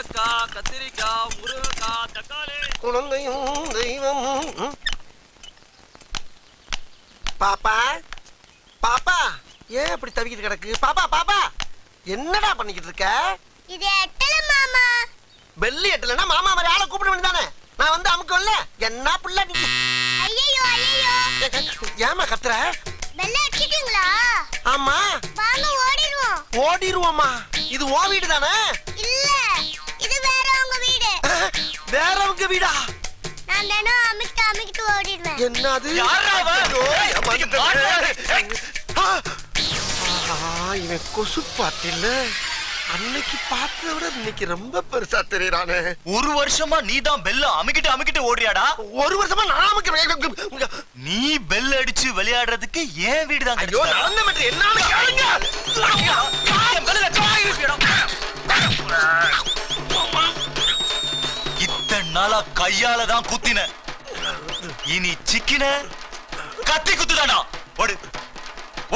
வெண்டைக்காய், கத்திரிக்காய், முருங்கைக்காய், தக்காளி. குழந்தையும் தெய்வம். பாப்பா பாப்பா ஏன் அப்படி தவிக்கிட்டு கிடக்கு? பாப்பா பாப்பா என்னடா பண்ணிக்கிட்டு இருக்க? இது எட்டல மாமா. பெல்லி எட்டலன்னா மாமா மாதிரி ஆளை கூப்பிட வேண்டியதானே? நான் வந்து அமுக்கல்ல. என்ன புள்ள நீ? ஐயோ ஐயோ. ஏமா கத்துற? பெல்ல அடிச்சிட்டீங்களா? ஆமா. வாங்க ஓடிடுவோம். ஓடிடுவோமா? இது ஓ வீடு தானே? இல்ல, இது வேறவங்க வீடு. வேறவங்க வீடா? நான் தினம் அமிக்கிட்டு ஓடிடுவேன். என்னது? இவன் கொசு பாட்டில்ல. அன்னைக்கு பார்த்தத விட இன்னைக்கு ரொம்ப பெருசா தெரியறானே. ஒரு வருஷமா நீ தான் பெல்ல அமுக்கிட்டு ஓடுறியாடா? ஒரு வருஷமா நான் அமுக்க. நீ பெல் அடிச்சு விளையாடுறதுக்கு ஏன் வீடு தான். ஐயோ நடந்த மட்டும் என்னன்னு கேளுங்க. இத்தனை நாளா கையால தான் குத்தின, இனி சிக்கின கத்தி குத்துதானா? ஓடு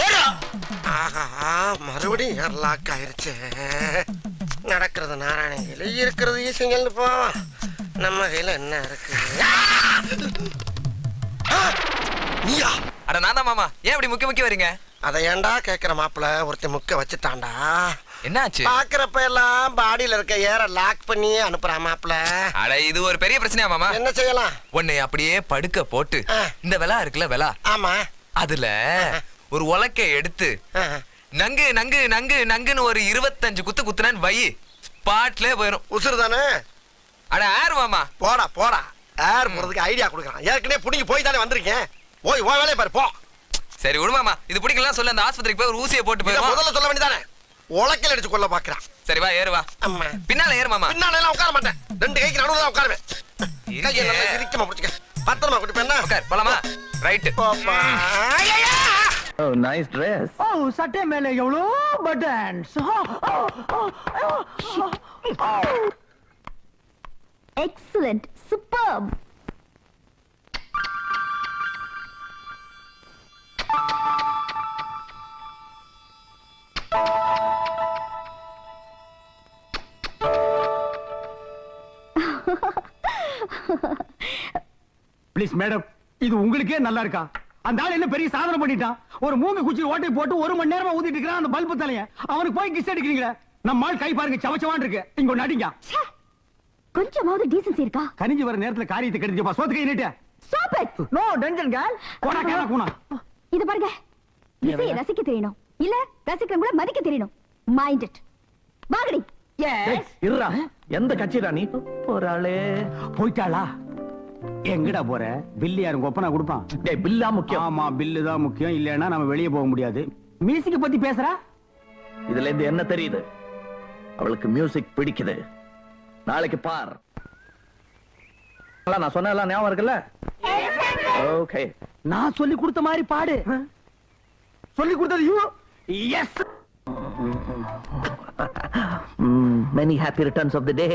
ஓடா. மறுபடியும் ஏர்லாக் ஆயிருச்சு. நடக்கிறது நாராயணன் கையில, இருக்கிறது ஈசங்கள்னு போ. நம்ம கையில என்ன இருக்கு? நீயா? அட நான் தான் மாமா. ஏன் அப்படி முக்கி வரீங்க? அதை ஏன்டா கேக்குற மாப்பிள்ள? ஒருத்தன் முக்க வச்சுட்டான்டா. என்னாச்சு? பாக்குறப்ப எல்லாம் பாடியில இருக்க ஏற லாக் பண்ணி அனுப்புறான் மாப்பிள்ள. அட இது ஒரு பெரிய பிரச்சனையா மாமா? என்ன செய்யலாம்? உன்னை அப்படியே படுக்க போட்டு இந்த வெலா இருக்குல்ல வெலா, ஆமா, அதுல ஒரு உலக்கை எடுத்து நங்கு நங்கு நங்கு நங்குன்னு ஒரு 25 குத்து குத்துனான்னு வை, ஸ்பாட்ல போயிடும். உசுறு தானே? அட ஏர் மாமா. போடா போடா. ஏர் போறதுக்கு ஐடியா கொடுக்குறான். ஏற்கனவே புடிங்கி போய் தானே வந்திருக்கேன். போய் ஓ வேலையை பாரு போ. சரி விடு மாமா, இது பிடிக்கலாம் சொல்லு, அந்த ஆஸ்பத்திரிக்கு போய் ஒரு ஊசியை போட்டு போயிடும். முதல்ல சொல்ல வேண்டியதானே? உலக்கையில அடிச்சு கொள்ள பாக்குறான். சரி வா ஏறு வா. அம்மா பின்னால ஏறு மாமா. பின்னால எல்லாம் உட்கார மாட்டேன். 2 கைக்கு நடுவுல தான் உட்காருவேன். கையை நல்லா இறுக்கமா பிடிச்சுக்க. பத்திரமா கூட்டி போனா உட்கார் போலாமா? ரைட். போப்பா. Oh, nice dress. Oh, சட்டை மேல எவ்வளோ buttons. Excellent, superb. Please madam, இது உங்களுக்கே நல்லா இருக்கா? அந்த ஆள் என்ன பெரிய சாதனை பண்ணிட்டான்? ஒரு மூங்க குச்சி ஓட்டை போட்டு 1 மணி நேரமா ஊத்திட்டு இருக்கான் அந்த பல்பு தலைய. அவனுக்கு போய் கிஸ் அடிக்கிறீங்களே. நம்ம ஆள் கை பாருங்க சவச்சவான் இருக்கு. இங்க ஒண்ணு அடிங்க. கொஞ்சமாவது டீசன்சி இருக்கா? கனிஞ்சு வர நேரத்துல காரியத்தை கெடுத்துப்பா. சோத்து கை நீட்டு. Stop it. No tension girl. போடா கேளா கூனா. இது பாருங்க. இசையை ரசிக்க தெரியணும். இல்ல ரசிக்கிறவங்கள மதிக்க தெரியணும். Mind it. வாங்கடி. எஸ். இருடா. எந்த கட்சிடா நீ? போறாளே. போய்ட்டாளா? எங்கடா போற? பில்லு யாரும் கொப்பனா கொடுப்பான்? டேய் பில்லா முக்கியம். ஆமா பில்லு தான் முக்கியம். இல்லன்னா நம்ம வெளியே போக முடியாது. மியூசிக் பத்தி பேசுறா? இதுல இருந்து என்ன தெரியுது? அவளுக்கு மியூசிக் பிடிக்குது. நாளைக்கு பார். நான் சொன்னதெல்லாம் ஞாபகம் இருக்குல்ல? ஓகே. நான் சொல்லி கொடுத்த மாதிரி பாடு. சொல்லி கொடுத்தது you. Yes. Many happy returns of the day.